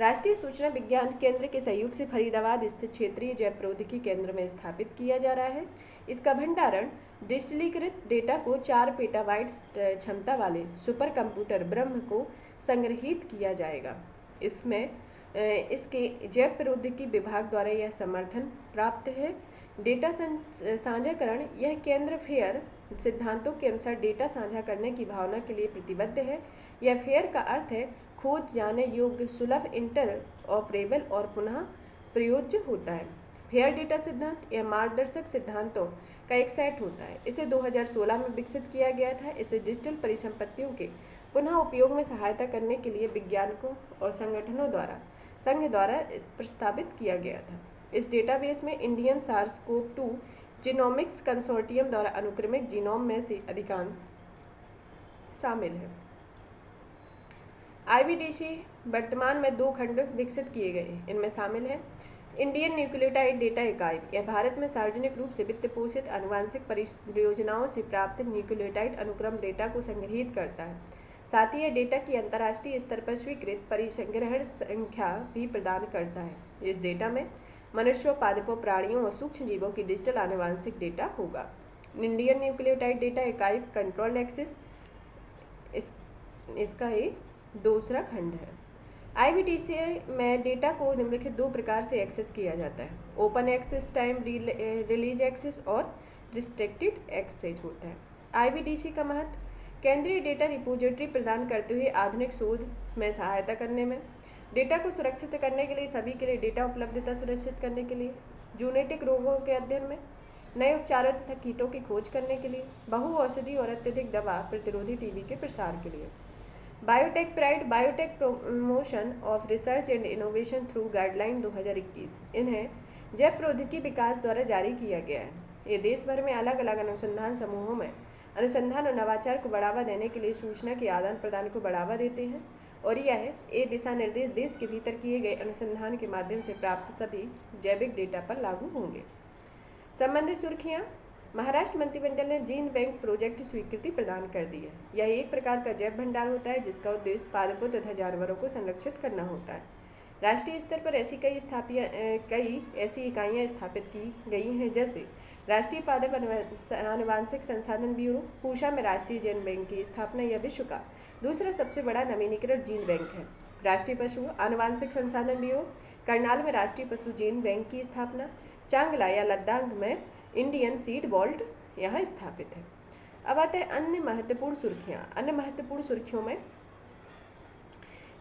राष्ट्रीय सूचना विज्ञान केंद्र के सहयोग से फरीदाबाद स्थित क्षेत्रीय जैव प्रौद्योगिकी केंद्र में स्थापित किया जा रहा है। इसका भंडारण डिजिटलीकृत डेटा को 4 पेटाबाइट क्षमता वाले सुपर कंप्यूटर ब्रह्म को संग्रहित किया जाएगा। इसमें इसके जैव प्रौद्योगिकी विभाग द्वारा यह समर्थन प्राप्त है। डेटा साझाकरण, यह केंद्र फेयर सिद्धांतों के अनुसार डेटा साझा करने की भावना के लिए प्रतिबद्ध है। यह फेयर का अर्थ है खोज जाने योग्य, सुलभ, इंटर ऑपरेबल और पुनः प्रयोज्य होता है। फेयर डेटा सिद्धांत यह मार्गदर्शक सिद्धांतों का एक सेट होता है। इसे 2016 में विकसित किया गया था। इसे डिजिटल परिसंपत्तियों के पुनः उपयोग में सहायता करने के लिए वैज्ञानिकों और संघ द्वारा प्रस्तावित किया गया था। इस डेटाबेस में इंडियन सार्स-कोव-2 जीनोमिक्स कंसोर्टियम द्वारा अनुक्रमिक जीनोम में से अधिकांश शामिल है। आईवीडीसी वर्तमान में 2 खंड विकसित किए गए हैं। इनमें शामिल है इंडियन न्यूक्लियोटाइड डेटा इकाई, यह भारत में सार्वजनिक रूप से वित्त पोषित आनुवांशिक परियोजनाओं से प्राप्त न्यूक्लियोटाइड अनुक्रम डेटा को संग्रहित करता है। साथ ही यह डेटा की अंतर्राष्ट्रीय स्तर पर स्वीकृत परिसंग्रहण संख्या भी प्रदान करता है। इस डेटा में मनुष्यों, पादपों, प्राणियों और सूक्ष्म जीवों की डिजिटल आनुवांशिक डेटा होगा। इंडियन न्यूक्लियोटाइड डेटा इकाई कंट्रोल एक्सेस इसका एक दूसरा खंड है। आईवीडीसी में डेटा को निम्नलिखित 2 प्रकार से एक्सेस किया जाता है। Open access, time release access और रिस्ट्रिक्टेड एक्सेस होता है। आईवीडीसी का महत्व, केंद्रीय डेटा रिपोजिटरी प्रदान करते हुए आधुनिक शोध में सहायता करने में, डेटा को सुरक्षित करने के लिए, सभी के लिए डेटा उपलब्धता सुनिश्चित करने के लिए, जूनेटिक रोगों के अध्ययन में, नए उपचारों तथा कीटों की खोज करने के लिए, बहु औषधि और अत्यधिक दवा प्रतिरोधी टीबी के प्रसार के लिए। Biotech pride, biotech promotion of research and innovation through guideline 2021, इन्हें जैव प्रौद्योगिकी विकास द्वारा जारी किया गया है। ये देश भर में अलग अलग अनुसंधान समूहों में अनुसंधान और नवाचार को बढ़ावा देने के लिए सूचना के आदान प्रदान को बढ़ावा देते हैं और ये दिशा निर्देश देश के भीतर किए गए अनुसंधान के माध्यम से प्राप्त सभी जैविक डेटा पर लागू होंगे। संबंधित सुर्खियाँ, महाराष्ट्र मंत्रिमंडल ने जीन बैंक प्रोजेक्ट स्वीकृति प्रदान कर दी है। यह एक प्रकार का जैव भंडार होता है जिसका उद्देश्य पादपों तथा जानवरों को संरक्षित करना होता है। राष्ट्रीय स्तर पर ऐसी कई ऐसी इकाइयाँ स्थापित की गई हैं, जैसे राष्ट्रीय पादप आनुवांशिक संसाधन ब्यूरो, पूसा में राष्ट्रीय जीन बैंक की स्थापना, यह विश्व का दूसरा सबसे बड़ा नवीनीकृत जीन बैंक है। राष्ट्रीय पशु आनुवांशिक संसाधन ब्यूरो, करनाल में राष्ट्रीय पशु जीन बैंक की स्थापना, चांगला या लद्दाख में इंडियन सीड वॉल्ट यहाँ स्थापित है। अब आते हैं अन्य महत्वपूर्ण सुर्खियाँ। अन्य महत्वपूर्ण सुर्खियों में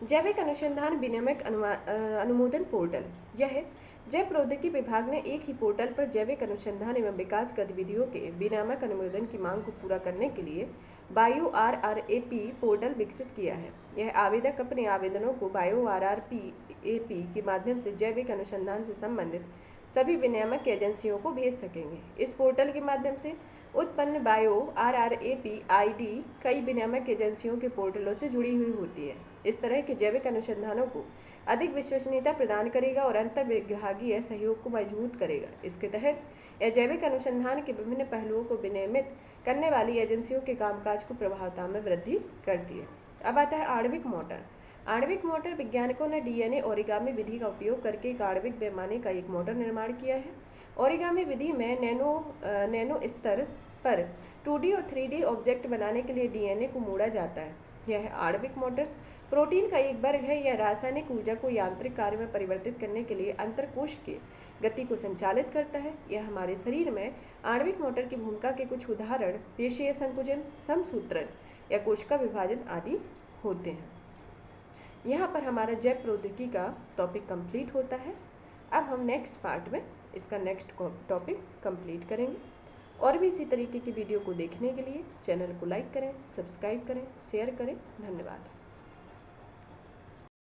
जैविक अनुसंधान विनियामक अनुमोदन पोर्टल, यह जैव प्रौद्योगिकी विभाग ने एक ही पोर्टल पर जैविक अनुसंधान एवं विकास गतिविधियों के विनियामक अनुमोदन की मांग को पूरा करने के लिए BioRRAP पोर्टल विकसित किया है। यह आवेदक अपने आवेदनों को BioRRAP के माध्यम से जैविक अनुसंधान से संबंधित सभी विनियामक एजेंसियों को भेज सकेंगे। इस पोर्टल के माध्यम से उत्पन्न BioRRAP ID कई विनियामक एजेंसियों के पोर्टलों से जुड़ी हुई होती है। इस तरह के जैविक अनुसंधानों को अधिक विश्वसनीयता प्रदान करेगा और अंतर्विभागीय सहयोग को मजबूत करेगा। इसके तहत यह जैविक अनुसंधान के विभिन्न पहलुओं को विनियमित करने वाली एजेंसियों के कामकाज को प्रभावता में वृद्धि करती है। अब आता है आणविक मोटर। आणविक मोटर वैज्ञानिकों ने DNA ओरिगामी विधि का उपयोग करके एक आणविक पैमाने का एक मोटर निर्माण किया है। ओरिगामी विधि में नैनो स्तर पर 2D और 3D ऑब्जेक्ट बनाने के लिए DNA को मोड़ा जाता है। यह आणविक मोटर्स प्रोटीन का एक वर्ग है। यह रासायनिक ऊर्जा को यांत्रिक कार्य में परिवर्तित करने के लिए अंतरकोश की गति को संचालित करता है। यह हमारे शरीर में आणविक मोटर की भूमिका के कुछ उदाहरण पेशीय संकुचन, समसूत्रण या कोशिका विभाजन आदि होते हैं। यहाँ पर हमारा जैव प्रौद्योगिकी का टॉपिक कंप्लीट होता है। अब हम नेक्स्ट पार्ट में इसका नेक्स्ट टॉपिक कंप्लीट करेंगे। और भी इसी तरीके की वीडियो को देखने के लिए चैनल को लाइक करें, सब्सक्राइब करें, शेयर करें। धन्यवाद।